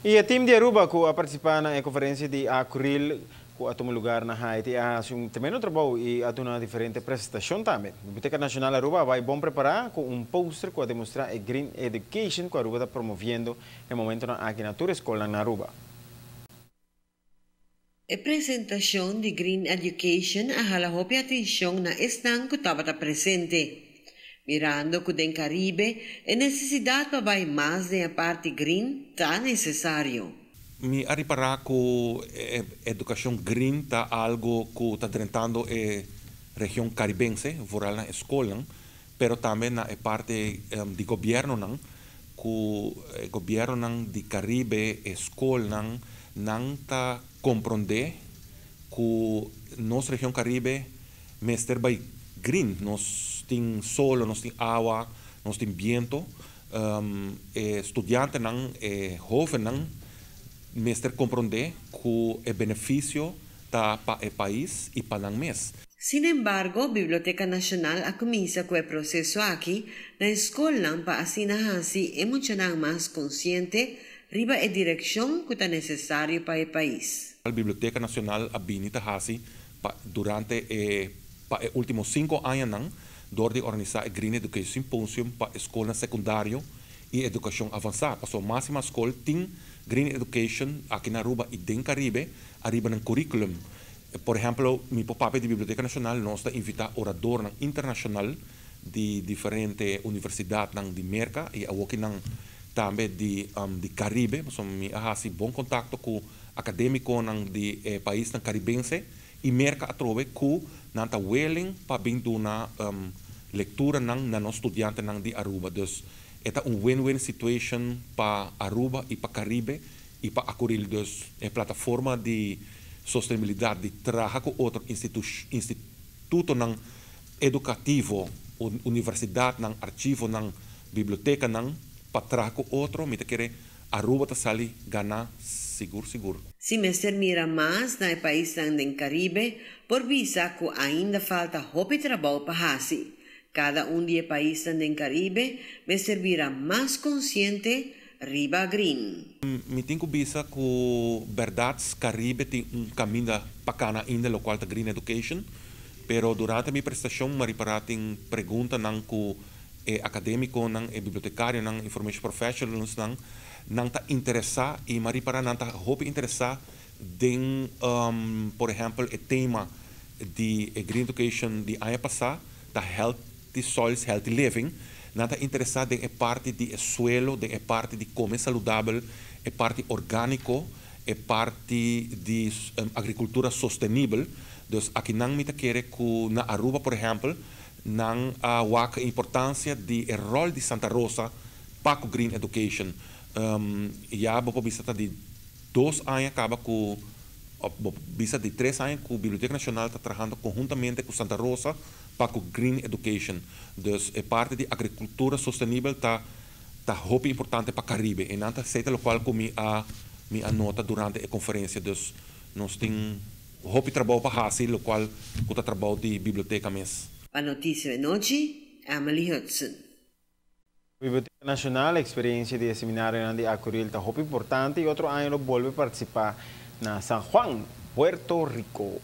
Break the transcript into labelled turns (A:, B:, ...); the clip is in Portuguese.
A: E o time de Aruba que participar na conferência de Akuril que atumo lugar na Haiti também no trabalho e uma diferente prestação também. A Biblioteca Nacional Aruba vai bom preparar com pôster que vai demonstrar a Green Education que a Aruba está promovendo no momento aqui na tua escola na Aruba.
B: A apresentação de Green Education ahalahopi atenção na estão que estava presente. Mirando que den Caribe, a necessidade para vai mais de a parte green tá necessário.
C: Me reparar que a educação green tá algo que está tratando a região caribense, fora na escola, pero também na parte de governo não, que o governo de Caribe, escola não tá compreender que nossa região Caribe mester by green, nós tem solo, nós tem água, nós tem vento, estudante não, jovem não, mester compreender que o benefício tá para o país e para o mês.
B: Sin embargo, a Biblioteca Nacional a comienza com o processo aqui na escola para assim e muito mais consciente riba a direção que está necessário para o país.
C: A Biblioteca Nacional a binita hasi durante os últimos 5 anos não, door de organizar a Green Education Symposium para a escola secundária e educação avançada. Passou máxima escola tem Green Education aqui na Aruba e den Caribe, arriba no currículum. Por exemplo, mi papel de Biblioteca Nacional nós está invitar orador internacional de diferentes universidades de América e aqui também de Caribe. So, mi hasi bom contato com acadêmico de país caribense e América atrove que nanta willing para vir na leitura na nosso estudante de Aruba. Dus é win-win situation para Aruba e para Caribe e para Akuril. Dus é plataforma de sustentabilidade de trabalhar com outro instituto educativo, universidade, arquivo, biblioteca, para trabalhar com outro, me querer Aruba tá sali ganhar seguro.
B: Se Mr. mira mais no país do Caribe, por visa que ainda falta hopi trabalho para hasi. Cada de país do Caribe me servirá mais consciente riba green.
C: Me tenho visa que verdades Caribe tem caminho bacana ainda lo qual Green Education, pero durante minha prestação me reparatem pergunta que acadêmico bibliotecário information professionals não está interessado e me repara não está hope interessado em por exemplo o tema de Green Education de ano passado da healthy soils healthy living. Não está interessado em parte de suelo, em parte de comer saudável, em parte orgânico, em parte de agricultura sustentável. Então, aqui não me quer que na Aruba, por exemplo, não há a importância do rol de Santa Rosa para a Green Education. Já vou visitar de 2 anos, acaba com visa de 3 anos que a Biblioteca Nacional está trabalhando conjuntamente com Santa Rosa para a Green Education. Dus a parte de agricultura sustentável está muito importante para o Caribe. E não está o qual me anota durante a conferência. Dus nós temos muito trabalho para fazer, o qual é o trabalho de biblioteca mesmo.
B: Para a notícia de noite, Emily Hudson.
A: Biblioteca Nacional, a experiência de seminário de Akuril está muito importante e outro ano volve a participar na San Juan, Puerto Rico.